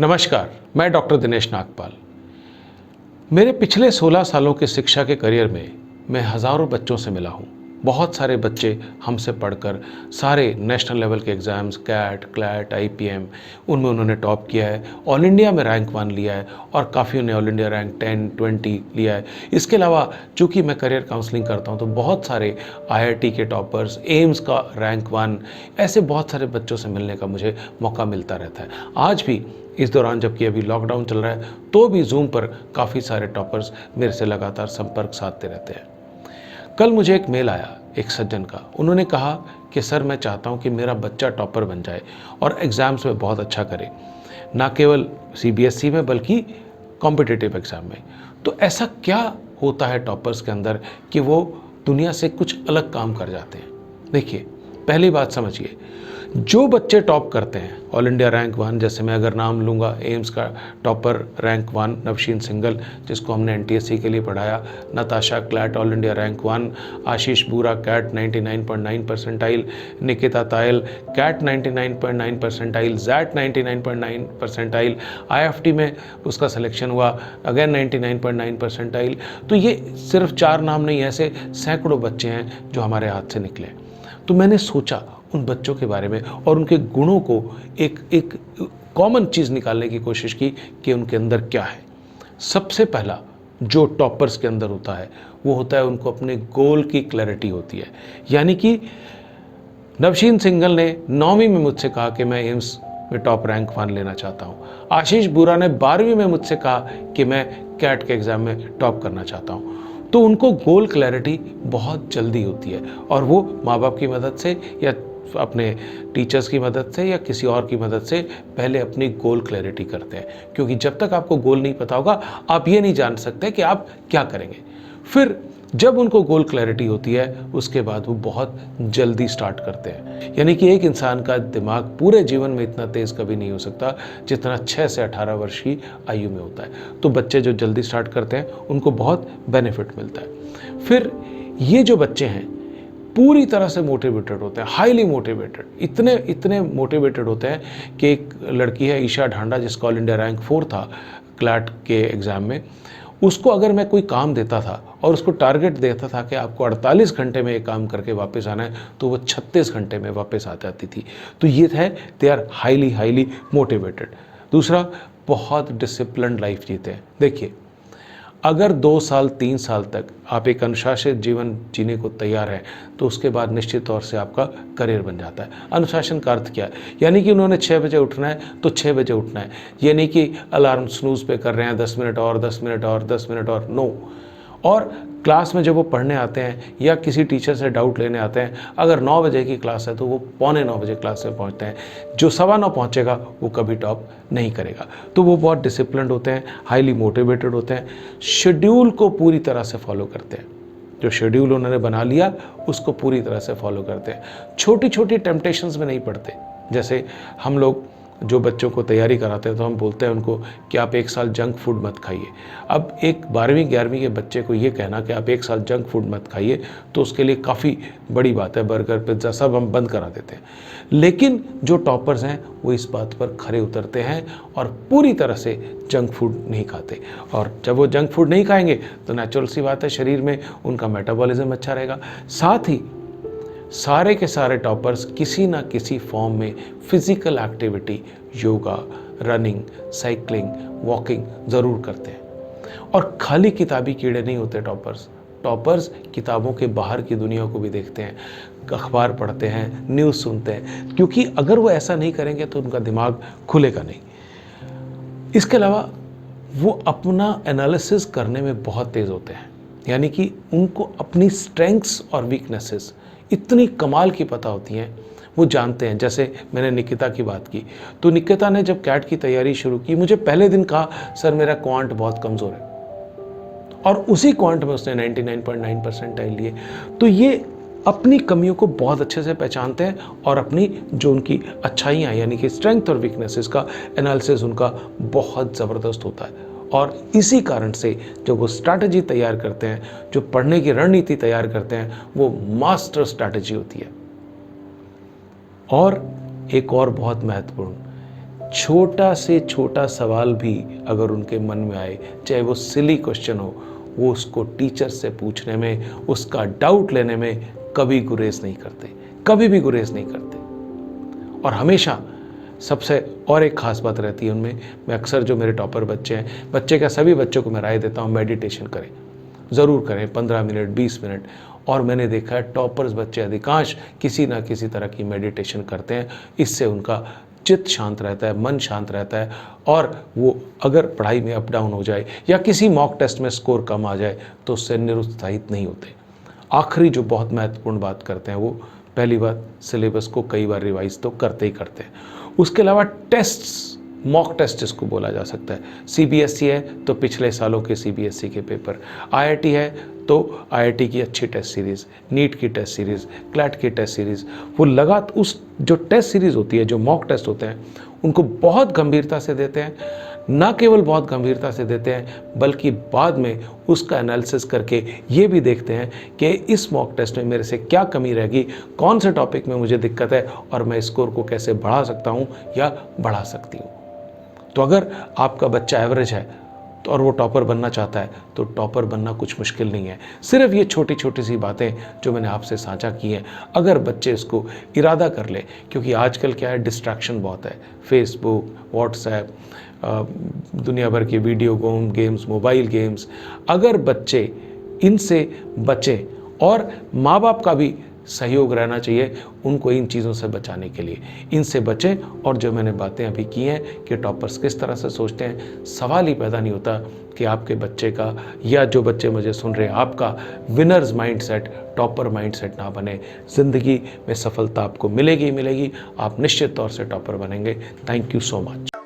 नमस्कार, मैं डॉक्टर दिनेश नागपाल। मेरे पिछले 16 सालों के शिक्षा के करियर में मैं हज़ारों बच्चों से मिला हूँ। बहुत सारे बच्चे हमसे पढ़कर सारे नेशनल लेवल के एग्ज़ाम्स कैट, क्लैट, आईपीएम उनमें उन्होंने टॉप किया है, ऑल इंडिया में रैंक 1 लिया है और काफ़ियों ने ऑल इंडिया रैंक 10, 20 लिया है। इसके अलावा चूँकि मैं करियर काउंसलिंग करता हूँ तो बहुत सारे आईआईटी के टॉपर्स, एम्स का रैंक 1 ऐसे बहुत सारे बच्चों से मिलने का मुझे मौका मिलता रहता है। आज भी इस दौरान जबकि अभी लॉकडाउन चल रहा है तो भी ज़ूम पर काफ़ी सारे टॉपर्स मेरे से लगातार संपर्क साधते रहते हैं। कल मुझे एक मेल आया एक सज्जन का। उन्होंने कहा कि सर मैं चाहता हूं कि मेरा बच्चा टॉपर बन जाए और एग्ज़ाम्स में बहुत अच्छा करे, ना केवल सीबीएसई में बल्कि कॉम्पिटिटिव एग्ज़ाम में। तो ऐसा क्या होता है टॉपर्स के अंदर कि वो दुनिया से कुछ अलग काम कर जाते हैं? देखिए, पहली बात समझिए, जो बच्चे टॉप करते हैं ऑल इंडिया रैंक 1, जैसे मैं अगर नाम लूँगा एम्स का टॉपर रैंक 1 नवशीन सिंगल जिसको हमने एनटीएससी के लिए पढ़ाया, Natasha CLAT all India rank 1, Ashish Bura CAT 99.9 percentile, Nikita Tayal CAT 99.9 percentile, XAT 99.9 percentile, IFT में उसका सिलेक्शन हुआ अगेन 99.9 परसेंटाइल। तो ये सिर्फ 4 नाम नहीं, ऐसे सैकड़ों बच्चे हैं जो हमारे हाथ से निकले। तो मैंने सोचा उन बच्चों के बारे में और उनके गुणों को एक कॉमन चीज़ निकालने की कोशिश की कि उनके अंदर क्या है। सबसे पहला जो टॉपर्स के अंदर होता है वो होता है उनको अपने गोल की क्लैरिटी होती है। यानी कि नवशीन सिंगल ने 9वीं में मुझसे कहा कि मैं एम्स में टॉप रैंक 1 लेना चाहता हूँ। आशीष बुरा ने 12वीं में मुझसे कहा कि मैं कैट के एग्ज़ाम में टॉप करना चाहता हूँ। तो उनको गोल क्लैरिटी बहुत जल्दी होती है और वो माँ बाप की मदद से या अपने टीचर्स की मदद से या किसी और की मदद से पहले अपनी गोल क्लैरिटी करते हैं, क्योंकि जब तक आपको गोल नहीं पता होगा आप ये नहीं जान सकते कि आप क्या करेंगे। फिर जब उनको गोल क्लैरिटी होती है उसके बाद वो बहुत जल्दी स्टार्ट करते हैं। यानी कि एक इंसान का दिमाग पूरे जीवन में इतना तेज़ कभी नहीं हो सकता जितना 6 से 18 वर्ष की आयु में होता है। तो बच्चे जो जल्दी स्टार्ट करते हैं उनको बहुत बेनिफिट मिलता है। फिर ये जो बच्चे हैं पूरी तरह से मोटिवेटेड होते हैं, हाईली मोटिवेटेड, इतने मोटिवेटेड होते हैं कि एक लड़की है ईशा ढांडा जिसका ऑल इंडिया रैंक 4 था क्लैट के एग्ज़ाम में। उसको अगर मैं कोई काम देता था और उसको टारगेट देता था कि आपको 48 घंटे में ये काम करके वापस आना है, तो वो 36 घंटे में वापस आ जाती थी। तो ये है दे आर हाईली मोटिवेटेड। दूसरा, बहुत डिसिप्लिन्ड लाइफ जीते हैं। देखिए, अगर 2 साल 3 साल तक आप एक अनुशासित जीवन जीने को तैयार हैं तो उसके बाद निश्चित तौर से आपका करियर बन जाता है। अनुशासन का अर्थ क्या है? यानी कि उन्होंने 6 बजे उठना है तो 6 बजे उठना है। ये नहीं कि अलार्म स्नूज़ पे कर रहे हैं 10 मिनट और 10 मिनट और 10 मिनट और, नो। और क्लास में जब वो पढ़ने आते हैं या किसी टीचर से डाउट लेने आते हैं, अगर 9 बजे की क्लास है तो वो 8:45 बजे क्लास में पहुंचते हैं। जो 9:15 पहुंचेगा वो कभी टॉप नहीं करेगा। तो वो बहुत डिसिप्लिन्ड होते हैं, हाईली मोटिवेटेड होते हैं, शेड्यूल को पूरी तरह से फॉलो करते हैं। जो शेड्यूल उन्होंने बना लिया उसको पूरी तरह से फॉलो करते हैं। छोटी छोटी टेम्पटेशंस में नहीं पड़ते। जैसे हम लोग जो बच्चों को तैयारी कराते हैं तो हम बोलते हैं उनको कि आप 1 साल जंक फूड मत खाइए। अब एक 12वीं 11वीं के बच्चे को ये कहना कि आप 1 साल जंक फूड मत खाइए तो उसके लिए काफ़ी बड़ी बात है। बर्गर, पिज्ज़ा सब हम बंद करा देते हैं। लेकिन जो टॉपर्स हैं वो इस बात पर खरे उतरते हैं और पूरी तरह से जंक फूड नहीं खाते। और जब वो जंक फूड नहीं खाएंगे तो नेचुरल सी बात है, शरीर में उनका मेटाबॉलिज्म अच्छा रहेगा। साथ ही सारे के सारे टॉपर्स किसी ना किसी फॉर्म में physical activity, yoga, running, cycling, walking ज़रूर करते हैं। और खाली किताबी कीड़े नहीं होते टॉपर्स। टॉपर्स किताबों के बाहर की दुनिया को भी देखते हैं, अखबार पढ़ते हैं, न्यूज़ सुनते हैं, क्योंकि अगर वो ऐसा नहीं करेंगे तो उनका दिमाग खुलेगा नहीं। इसके अलावा वो अपना एनालिसिस करने में बहुत तेज़ होते हैं। यानी कि उनको अपनी स्ट्रेंथ्स और वीकनेसेस इतनी कमाल की पता होती हैं, वो जानते हैं। जैसे मैंने निकिता की बात की तो निकिता ने जब कैट की तैयारी शुरू की, मुझे पहले दिन कहा सर मेरा क्वांट बहुत कमज़ोर है, और उसी क्वांट में उसने 99.9 परसेंटाइल लिए। तो ये अपनी कमियों को बहुत अच्छे से पहचानते हैं और अपनी जो उनकी अच्छाइयाँ यानी कि स्ट्रेंथ और वीकनेसेस का एनालिसिस उनका बहुत ज़बरदस्त होता है। और इसी कारण से जब वो स्ट्रैटेजी तैयार करते हैं, जो पढ़ने की रणनीति तैयार करते हैं, वो मास्टर स्ट्रैटेजी होती है। और एक और बहुत महत्वपूर्ण, छोटा से छोटा सवाल भी अगर उनके मन में आए, चाहे वो सिली क्वेश्चन हो, वो उसको टीचर से पूछने में, उसका डाउट लेने में कभी गुरेज नहीं करते, कभी भी गुरेज नहीं करते। और हमेशा सबसे और एक ख़ास बात रहती है उनमें, मैं अक्सर जो मेरे टॉपर बच्चे हैं, बच्चे क्या सभी बच्चों को मैं राय देता हूँ, मेडिटेशन करें, ज़रूर करें, 15 मिनट 20 मिनट। और मैंने देखा है टॉपर्स बच्चे अधिकांश किसी ना किसी तरह की मेडिटेशन करते हैं। इससे उनका चित्त शांत रहता है, मन शांत रहता है, और वो अगर पढ़ाई में अप डाउन हो जाए या किसी मॉक टेस्ट में स्कोर कम आ जाए तो उससे निरुत्साहित नहीं होते। आखिरी जो बहुत महत्वपूर्ण बात करते हैं वो, पहली बात, सिलेबस को कई बार रिवाइज तो करते ही करते हैं। उसके अलावा टेस्ट्स, मॉक टेस्ट जिसको बोला जा सकता है, सीबीएसई है तो पिछले सालों के सीबीएसई के पेपर, आईआईटी है तो आईआईटी की अच्छी टेस्ट सीरीज़, नीट की टेस्ट सीरीज़, क्लैट की टेस्ट सीरीज़, वो लगातार उस जो टेस्ट सीरीज़ होती है, जो मॉक टेस्ट होते हैं, उनको बहुत गंभीरता से देते हैं। ना केवल बहुत गंभीरता से देते हैं, बल्कि बाद में उसका एनालिसिस करके ये भी देखते हैं कि इस मॉक टेस्ट में मेरे से क्या कमी रहेगी, कौन से टॉपिक में मुझे दिक्कत है, और मैं स्कोर को कैसे बढ़ा सकता हूँ या बढ़ा सकती हूँ। तो अगर आपका बच्चा एवरेज है तो और वो टॉपर बनना चाहता है, तो टॉपर बनना कुछ मुश्किल नहीं है। सिर्फ ये छोटी छोटी सी बातें जो मैंने आपसे साझा की हैं, अगर बच्चे इसको इरादा कर ले, क्योंकि आजकल क्या है, डिस्ट्रैक्शन बहुत है, फेसबुक, व्हाट्सएप, दुनिया भर के वीडियो गेम्स, मोबाइल गेम्स, अगर बच्चे इनसे बचें, और माँ बाप का भी सहयोग रहना चाहिए उनको इन चीज़ों से बचाने के लिए, इनसे बचें। और जो मैंने बातें अभी की हैं कि टॉपर्स किस तरह से सोचते हैं, सवाल ही पैदा नहीं होता कि आपके बच्चे का, या जो बच्चे मुझे सुन रहे हैं, आपका विनर्स माइंडसेट, टॉपर माइंडसेट ना बने। ज़िंदगी में सफलता आपको मिलेगी ही मिलेगी, आप निश्चित तौर से टॉपर बनेंगे। Thank you so much.